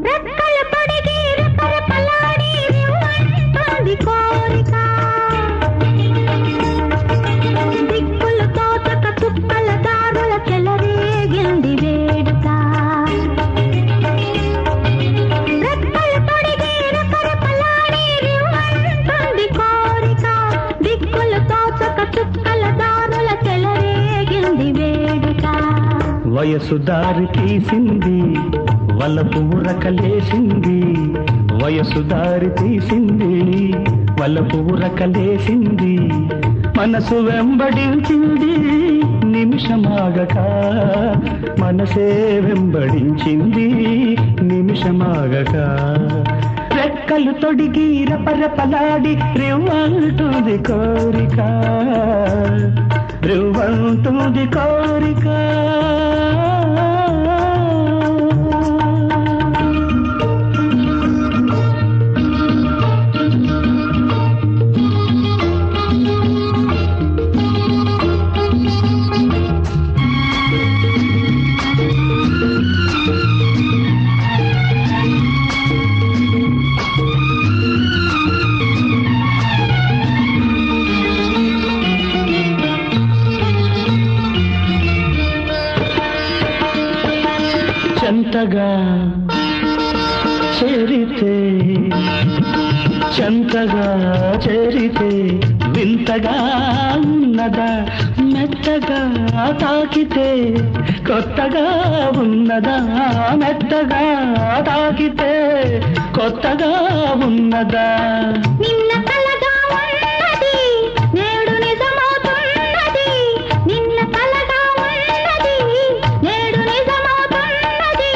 రెక్కలు పొడిగి రెపరెపలాడి రివ్వంటోంది కోరిక. దిక్కులు తోచక చుక్కల దారుల చెలరేగింది వేడుక. రెక్కలు పొడిగి రెపరెపలాడి రివ్వంటోంది కోరిక. దిక్కులు తోచక చుక్కల దారుల చెలరేగింది వేడుక. వయసు దారి తీసింది వలపు ఉరకలేసింది. వయసు దారి తీసింది వలపు ఉరకలేసింది. మనసు వెంబడించింది నిమిషమాగక. మనసే వెంబడించింది నిమిషమాగక. రెక్కలు తొడిగి రపరపలాడి రివ్వంటుంది కోరిక. రివ్వంటుంది కోరిక. చెంతగా చేరితే చెంతగా చేరితే వింతగా ఉన్నదా. మెత్తగా తాకితే కొత్తగా ఉన్నదా. మెత్తగా తాకితే కొత్తగా ఉన్నదా. నిన్న కలగా ఉన్నది నేడు నిజమవుతున్నది. నిన్న కలగా ఉన్నది నేడు నిజమవుతున్నది.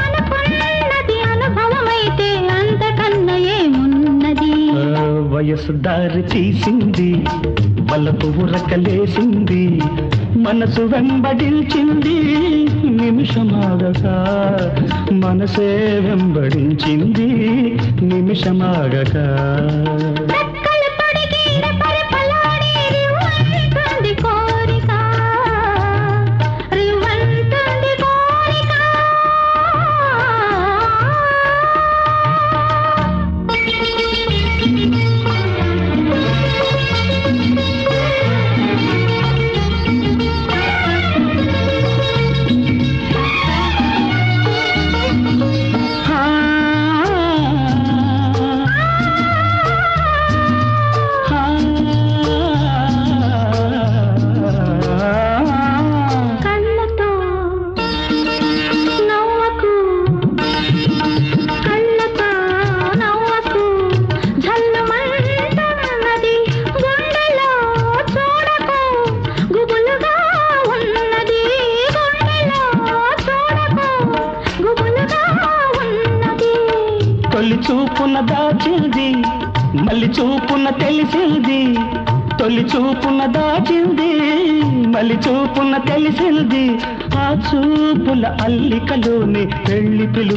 అనుకున్నది అనుభవమైతే అంతకన్నా ఏమున్నది. వయసు దారి తీసింది వలపు ఉరకలేసింది. మనసు వెంబడించింది నిమిషమాగక. మనసే వెంబడించింది నిమిషమాగక. రెక్కలు పొడిగి రెపరెపలాడి రివ్వంటుంది కోరిక. రివ్వంటుంది కోరిక. కళ్ళతో నవ్వకు కళ్ళతో నవ్వకు. జల్లుమంటున్నది గుండెలో చూడకు. గుబులుగా ఉన్నది గుండెలో చూడకు. గుబులుగా ఉన్నది. తొలి చూపున దాచింది మళ్ళీ చూపున తెలిసింది. తొలి చూపున దాచింది మళ్ళీ చూపున తెలిసింది. ఆ చూపుల అల్లికలోని పెళ్లి పిలు